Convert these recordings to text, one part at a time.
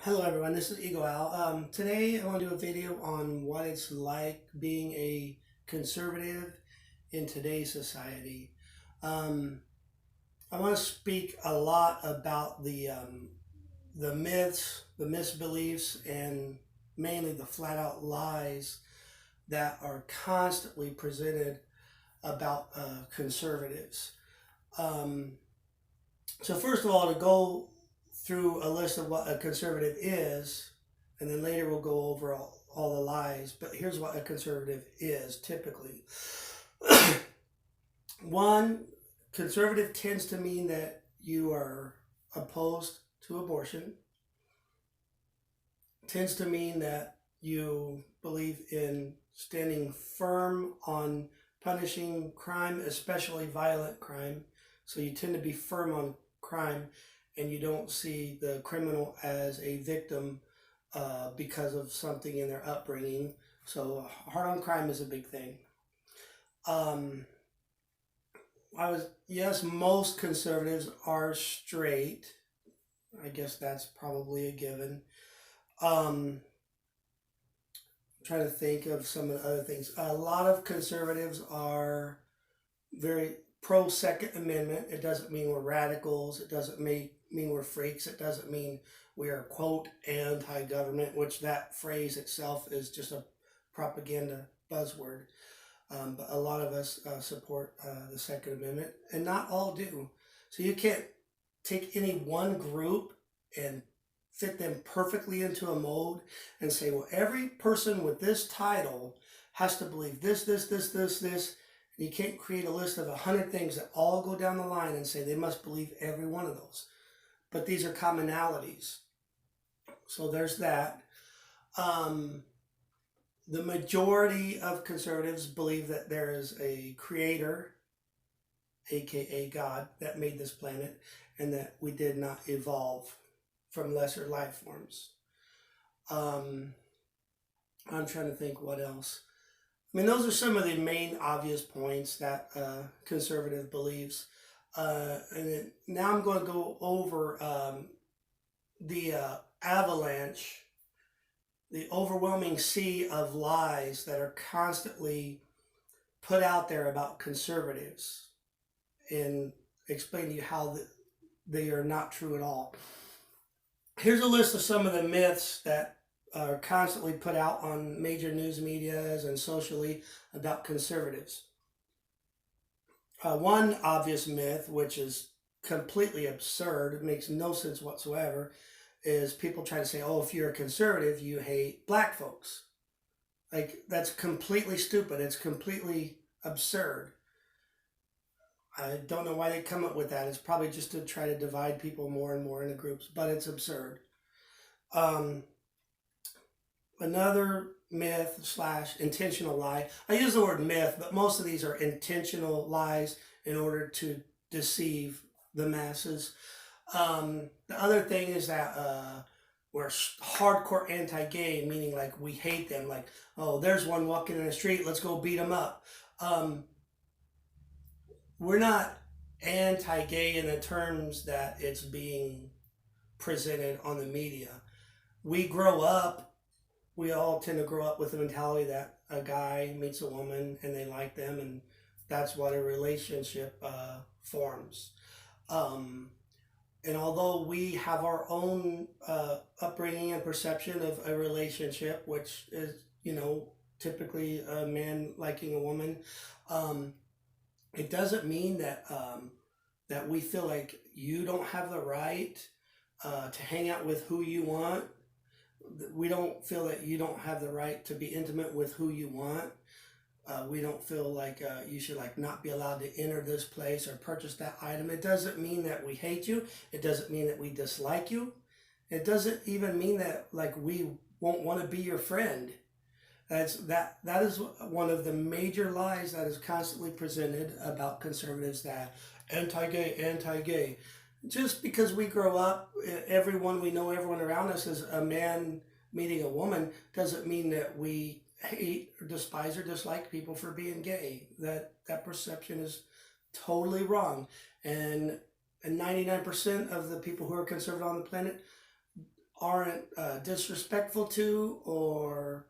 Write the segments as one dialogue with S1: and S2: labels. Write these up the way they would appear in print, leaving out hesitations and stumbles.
S1: Hello everyone, this is Eagle Al. Today I want to do a video on what it's like being a conservative in today's society. Um, I want to speak a lot about the myths, the misbeliefs, and mainly the flat out lies that are constantly presented about conservatives. Um, So first of all, to go through a list of what a conservative is, and then later we'll go over all the lies. But here's what a conservative is typically. One, conservative tends to mean that you are opposed to abortion. Tends to mean that you believe in standing firm on punishing crime, especially violent crime. So you tend to be firm on crime and you don't see the criminal as a victim because of something in their upbringing. So hard on crime is a big thing. Um, yes, most conservatives are straight. I guess that's probably a given. I'm trying to think of some of the other things. A lot of conservatives are very pro Second Amendment. It doesn't mean we're radicals. It doesn't mean we're freaks. It doesn't mean we are, quote, anti-government, which that phrase itself is just a propaganda buzzword. But a lot of us support the Second Amendment, and not all do. So you can't take any one group and fit them perfectly into a mold and say, well, every person with this title has to believe this. You can't create a list of 100 things that all go down the line and say they must believe every one of those. But these are commonalities. So there's that. The majority of conservatives believe that there is a creator, aka God, that made this planet, and that we did not evolve from lesser life forms. I'm trying to think what else. I mean, those are some of the main obvious points that conservative believes. Now I'm going to go over the avalanche, the overwhelming sea of lies that are constantly put out there about conservatives and explain to you how they are not true at all. Here's a list of some of the myths that are constantly put out on major news medias and socially about conservatives. One obvious myth, which is completely absurd, it makes no sense whatsoever, is people try to say, oh, if you're a conservative, you hate black folks. Like, that's completely stupid. It's completely absurd. I don't know why they come up with that. It's probably just to try to divide people more and more into groups, but it's absurd. Um, Another myth slash intentional lie. I use the word myth, but most of these are intentional lies in order to deceive the masses. The other thing is that we're hardcore anti-gay, meaning like we hate them. Like, oh, there's one walking in the street, let's go beat him up. We're not anti-gay in the terms that it's being presented on the media. We grow up, we all tend to grow up with the mentality that a guy meets a woman and they like them, and that's what a relationship forms. Um, and although we have our own upbringing and perception of a relationship, which is, typically a man liking a woman, um, it doesn't mean that we feel like you don't have the right to hang out with who you want. We don't feel that you don't have the right to be intimate with who you want. We don't feel like you should like not be allowed to enter this place or purchase that item. It doesn't mean that we hate you. It doesn't mean that we dislike you. It doesn't even mean that like we won't want to be your friend. That is one of the major lies that is constantly presented about conservatives, that anti-gay, anti-gay. Just because we grow up, everyone we know, everyone around us is a man meeting a woman, doesn't mean that we hate or despise or dislike people for being gay. That perception is totally wrong, and 99% of the people who are conservative on the planet aren't disrespectful to or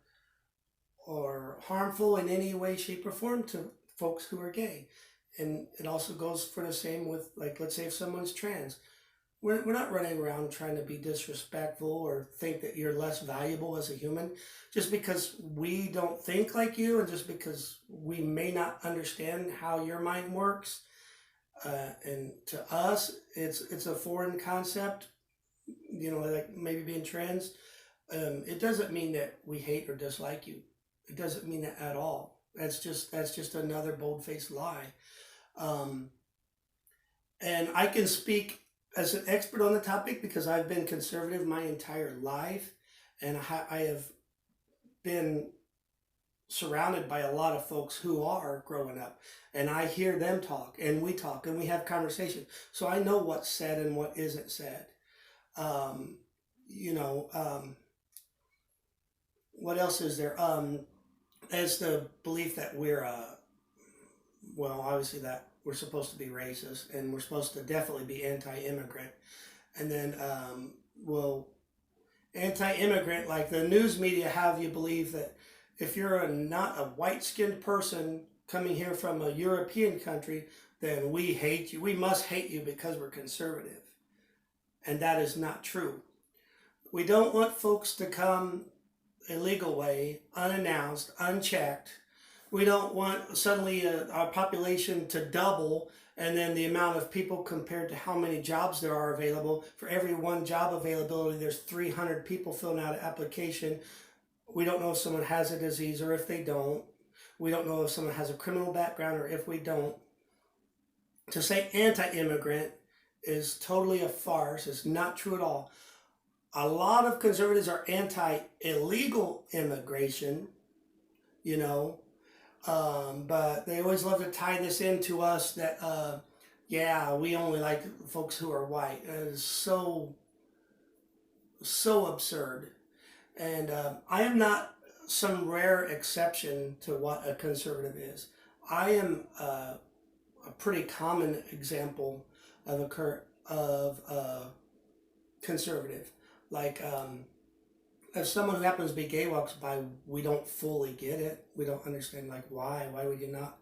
S1: harmful in any way, shape, or form to folks who are gay. And it also goes for the same with, like, let's say if someone's trans. We're not running around trying to be disrespectful or think that you're less valuable as a human just because we don't think like you and just because we may not understand how your mind works. And to us, it's a foreign concept, like maybe being trans. It doesn't mean that we hate or dislike you. It doesn't mean that at all. That's just another bold-faced lie. Um, and I can speak as an expert on the topic because I've been conservative my entire life, and I have been surrounded by a lot of folks who are growing up, and I hear them talk, and we have conversation, so I know what's said and what isn't said. Um, you know, what else is there? As the belief that obviously that we're supposed to be racist, and we're supposed to definitely be anti-immigrant, and then, anti-immigrant, like the news media have you believe that if you're not a white-skinned person coming here from a European country, then we hate you. We must hate you because we're conservative. And that is not true. We don't want folks to come illegal way, unannounced, unchecked. We don't want suddenly our population to double and then the amount of people compared to how many jobs there are available. For every one job availability, there's 300 people filling out an application. We don't know if someone has a disease or if they don't. We don't know if someone has a criminal background or if we don't. To say anti-immigrant is totally a farce. It's not true at all. A lot of conservatives are anti-illegal immigration, but they always love to tie this into us that, we only like folks who are white. It is so absurd. And I am not some rare exception to what a conservative is. I am a pretty common example of a conservative. Like, if someone who happens to be gay walks by, we don't fully get it. We don't understand, like, why. Why would you not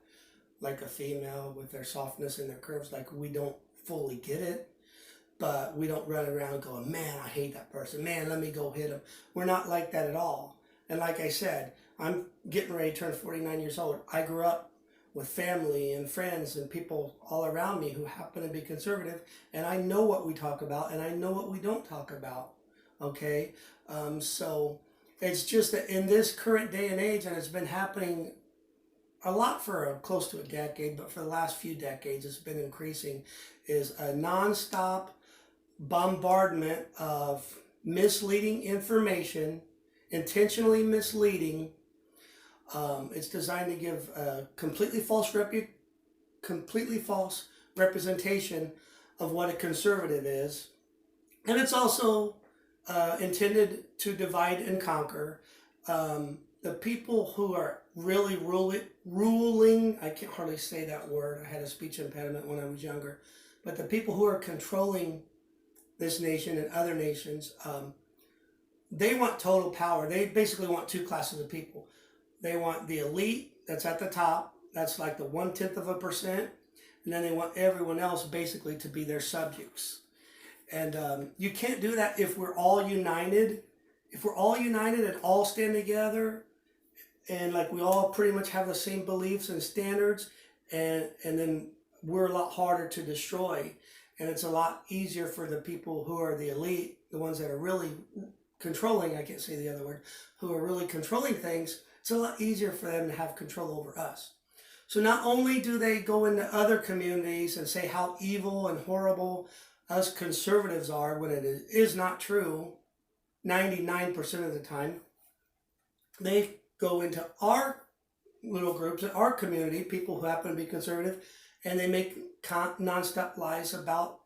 S1: like a female with their softness and their curves? Like, we don't fully get it. But we don't run around going, man, I hate that person. Man, let me go hit him. We're not like that at all. And like I said, I'm getting ready to turn 49 years old. I grew up with family and friends and people all around me who happen to be conservative. And I know what we talk about and I know what we don't talk about. Okay? So it's just that in this current day and age, and it's been happening a lot for close to a decade, but for the last few decades, it's been increasing, is a nonstop bombardment of misleading information, intentionally misleading. It's designed to give a completely false representation of what a conservative is, and it's also intended to divide and conquer. The people who are really ruling, I can't hardly say that word. I had a speech impediment when I was younger, but the people who are controlling this nation and other nations, they want total power. They basically want two classes of people. They want the elite that's at the top, that's like the 1/10%, and then they want everyone else basically to be their subjects. And you can't do that if we're all united. If we're all united and all stand together, and like we all pretty much have the same beliefs and standards, and then we're a lot harder to destroy. And it's a lot easier for the people who are the elite, the ones that are really controlling, I can't say the other word, who are really controlling things, it's a lot easier for them to have control over us. So not only do they go into other communities and say how evil and horrible us conservatives are, when it is not true 99% of the time, they go into our little groups, our community, people who happen to be conservative, and they make nonstop lies about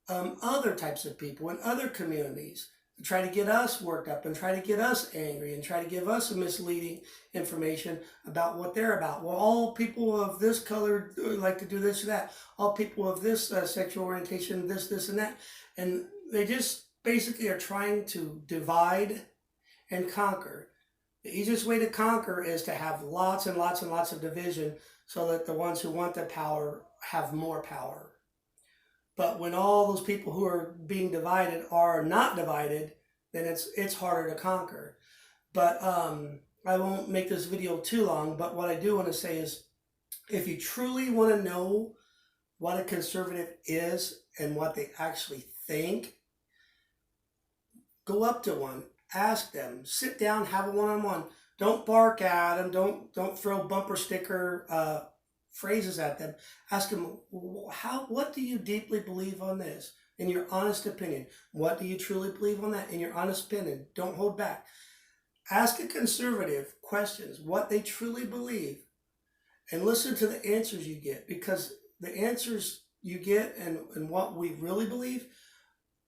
S1: other types of people in other communities, try to get us worked up and try to get us angry and try to give us misleading information about what they're about. Well, all people of this color like to do this or that. All people of this sexual orientation, this, and that. And they just basically are trying to divide and conquer. The easiest way to conquer is to have lots and lots and lots of division so that the ones who want the power have more power. But when all those people who are being divided are not divided, then it's harder to conquer. But I won't make this video too long, but what I do want to say is, if you truly want to know what a conservative is and what they actually think, go up to one, ask them, sit down, have a one-on-one. Don't bark at them. Don't throw bumper sticker phrases at them. Ask them, what do you deeply believe on this? In your honest opinion. What do you truly believe on that? In your honest opinion. Don't hold back. Ask a conservative questions, what they truly believe, and listen to the answers you get, because the answers you get and what we really believe,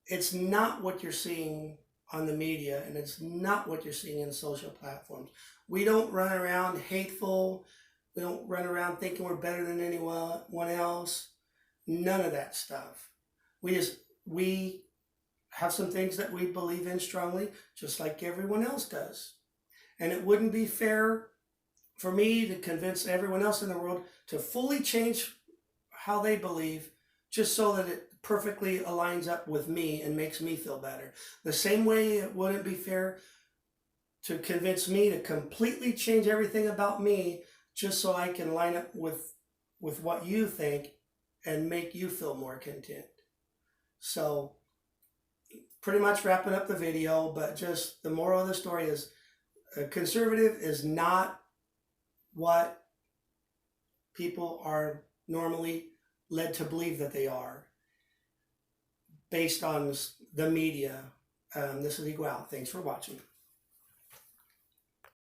S1: it's not what you're seeing on the media, and it's not what you're seeing in social platforms. We don't run around hateful. We don't run around thinking we're better than anyone else. None of that stuff. We have some things that we believe in strongly, just like everyone else does. And it wouldn't be fair for me to convince everyone else in the world to fully change how they believe just so that it perfectly aligns up with me and makes me feel better. The same way it wouldn't be fair to convince me to completely change everything about me just so I can line up with what you think and make you feel more content. So pretty much wrapping up the video, but just the moral of the story is a conservative is not what people are normally led to believe that they are based on the media. This is Eagle Out. Thanks for watching.